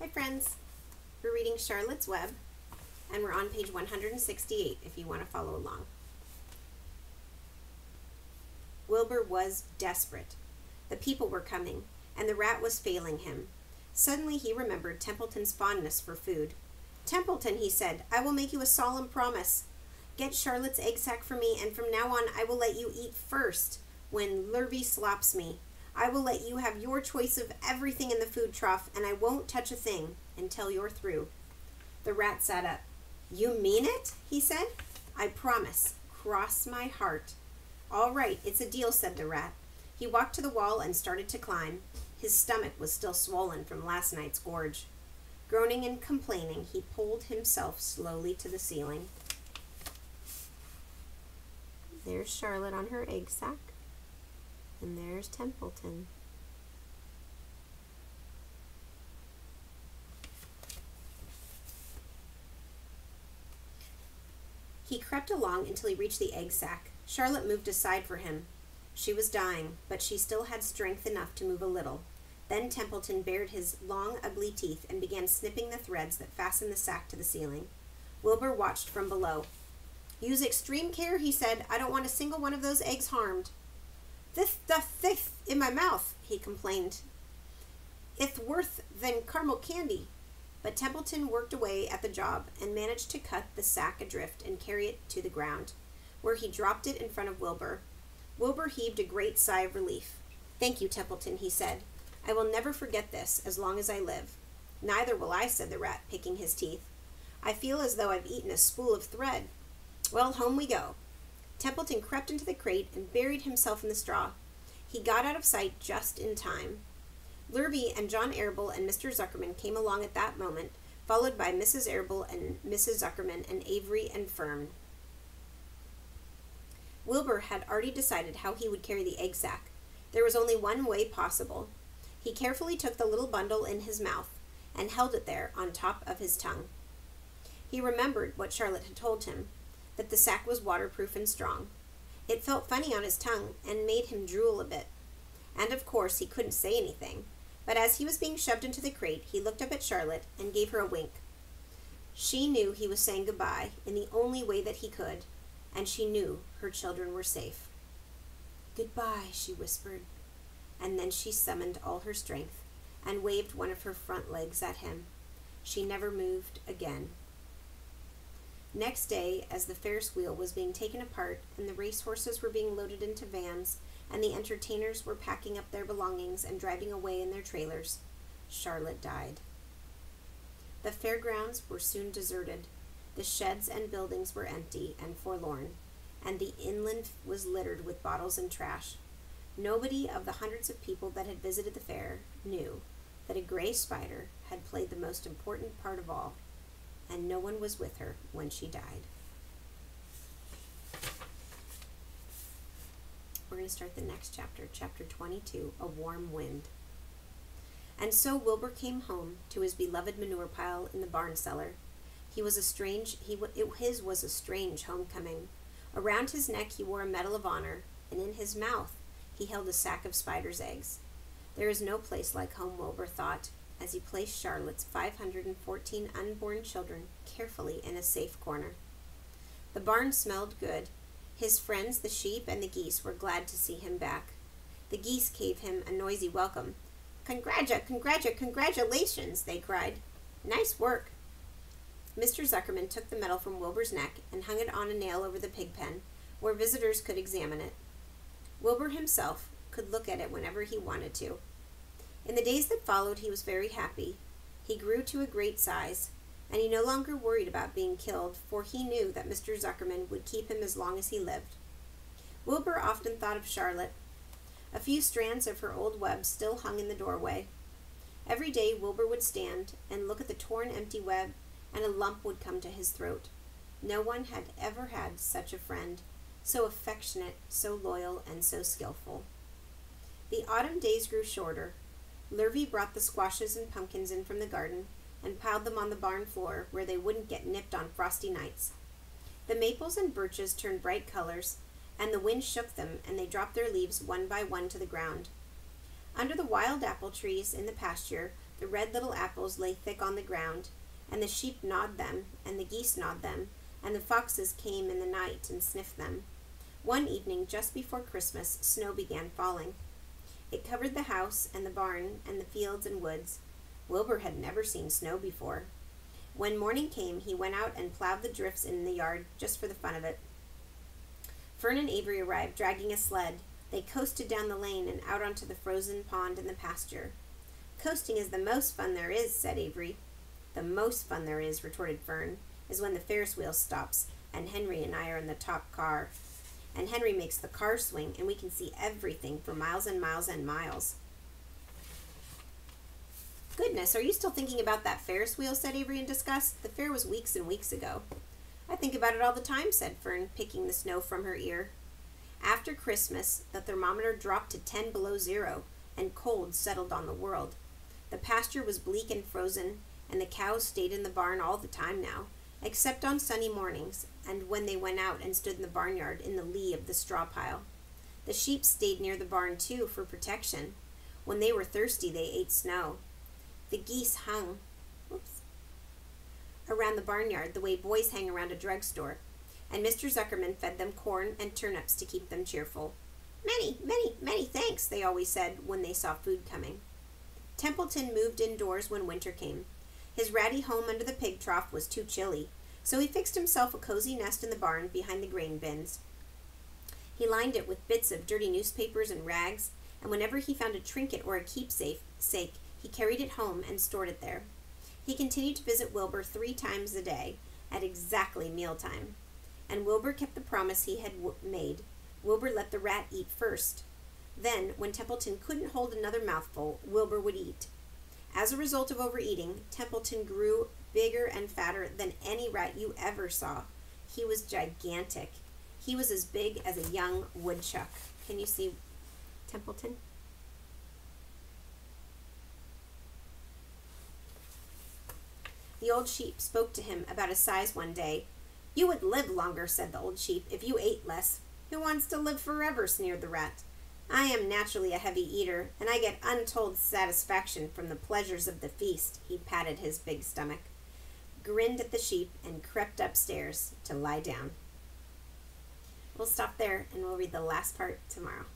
Hi friends, we're reading Charlotte's Web and we're on page 168 if you want to follow along. Wilbur was desperate. The people were coming and the rat was failing him. Suddenly he remembered Templeton's fondness for food. "Templeton," he said, "I will make you a solemn promise. Get Charlotte's egg sack for me, and from now on I will let you eat first when Lurvy slops me. I will let you have your choice of everything in the food trough, and I won't touch a thing until you're through." The rat sat up. "You mean it?" he said. "I promise. Cross my heart." "All right, it's a deal," said the rat. He walked to the wall and started to climb. His stomach was still swollen from last night's gorge. Groaning and complaining, he pulled himself slowly to the ceiling. There's Charlotte on her egg sack. And there's Templeton. He crept along until he reached the egg sack. Charlotte moved aside for him. She was dying, but she still had strength enough to move a little. Then Templeton bared his long, ugly teeth and began snipping the threads that fastened the sack to the ceiling. Wilbur watched from below. "Use extreme care," he said. "I don't want a single one of those eggs harmed." "This stuff in my mouth," he complained. "It's worse than caramel candy." But Templeton worked away at the job and managed to cut the sack adrift and carry it to the ground, where he dropped it in front of Wilbur. Wilbur heaved a great sigh of relief. "Thank you, Templeton," he said. "I will never forget this as long as I live." "Neither will I," said the rat, picking his teeth. "I feel as though I've eaten a spool of thread." "Well, home we go." Templeton crept into the crate and buried himself in the straw. He got out of sight just in time. Lurvy and John Arable and Mr. Zuckerman came along at that moment, followed by Mrs. Arable and Mrs. Zuckerman and Avery and Fern. Wilbur had already decided how he would carry the egg sack. There was only one way possible. He carefully took the little bundle in his mouth and held it there on top of his tongue. He remembered what Charlotte had told him, that the sack was waterproof and strong. It felt funny on his tongue and made him drool a bit. And of course he couldn't say anything, but as he was being shoved into the crate, he looked up at Charlotte and gave her a wink. She knew he was saying goodbye in the only way that he could, and she knew her children were safe. "Goodbye," she whispered, and then she summoned all her strength and waved one of her front legs at him. She never moved again. Next day, as the Ferris wheel was being taken apart and the racehorses were being loaded into vans and the entertainers were packing up their belongings and driving away in their trailers, Charlotte died. The fairgrounds were soon deserted. The sheds and buildings were empty and forlorn, and the inland was littered with bottles and trash. Nobody of the hundreds of people that had visited the fair knew that a gray spider had played the most important part of all, and no one was with her when she died. We're going to start the next chapter, chapter 22, A Warm Wind. And so Wilbur came home to his beloved manure pile in the barn cellar. His was a strange homecoming. Around his neck he wore a medal of honor, and in his mouth he held a sack of spider's eggs. There is no place like home, Wilbur thought, as he placed Charlotte's 514 unborn children carefully in a safe corner. The barn smelled good. His friends, the sheep and the geese, were glad to see him back. The geese gave him a noisy welcome. Congratulations, they cried. "Nice work." Mr. Zuckerman took the medal from Wilbur's neck and hung it on a nail over the pig pen, where visitors could examine it. Wilbur himself could look at it whenever he wanted to. In the days that followed, he was very happy. He grew to a great size, and he no longer worried about being killed, for he knew that Mr. Zuckerman would keep him as long as he lived. Wilbur often thought of Charlotte. A few strands of her old web still hung in the doorway. Every day Wilbur would stand and look at the torn, empty web, and a lump would come to his throat. No one had ever had such a friend, so affectionate, so loyal, and so skillful. The autumn days grew shorter. Lurvy brought the squashes and pumpkins in from the garden and piled them on the barn floor where they wouldn't get nipped on frosty nights. The maples and birches turned bright colors, and the wind shook them, and they dropped their leaves one by one to the ground. Under the wild apple trees in the pasture, The red little apples lay thick on the ground, and the sheep gnawed them, and the geese gnawed them, and the foxes came in the night and sniffed them. One evening, just before Christmas, snow began falling. It covered the house and the barn and the fields and woods. Wilbur had never seen snow before. When morning came, he went out and plowed the drifts in the yard just for the fun of it. Fern and Avery arrived, dragging a sled. They coasted down the lane and out onto the frozen pond in the pasture. "Coasting is the most fun there is," said Avery. "The most fun there is," retorted Fern, "is when the Ferris wheel stops and Henry and I are in the top car. And Henry makes the car swing and we can see everything for miles and miles and miles." "Goodness, are you still thinking about that Ferris wheel?" said Avery in disgust. "The fair was weeks and weeks ago." "I think about it all the time," said Fern, picking the snow from her ear. After Christmas, the thermometer dropped to 10 below zero, and cold settled on the world. The pasture was bleak and frozen, and the cows stayed in the barn all the time now, except on sunny mornings, and when they went out and stood in the barnyard in the lee of the straw pile. The sheep stayed near the barn, too, for protection. When they were thirsty, they ate snow. The geese hung around the barnyard the way boys hang around a drugstore, and Mr. Zuckerman fed them corn and turnips to keep them cheerful. "Many, many, many thanks," they always said when they saw food coming. Templeton moved indoors when winter came. His ratty home under the pig trough was too chilly, so he fixed himself a cozy nest in the barn behind the grain bins. He lined it with bits of dirty newspapers and rags, and whenever he found a trinket or a keepsake, he carried it home and stored it there. He continued to visit Wilbur 3 times a day, at exactly mealtime. And Wilbur kept the promise he had made. Wilbur let the rat eat first. Then, when Templeton couldn't hold another mouthful, Wilbur would eat. As a result of overeating, Templeton grew bigger and fatter than any rat you ever saw. He was gigantic. He was as big as a young woodchuck. Can you see Templeton? The old sheep spoke to him about his size one day. "You would live longer," said the old sheep, "if you ate less." "Who wants to live forever?" sneered the rat. "I am naturally a heavy eater, and I get untold satisfaction from the pleasures of the feast." He patted his big stomach, grinned at the sheep, and crept upstairs to lie down. We'll stop there, and we'll read the last part tomorrow.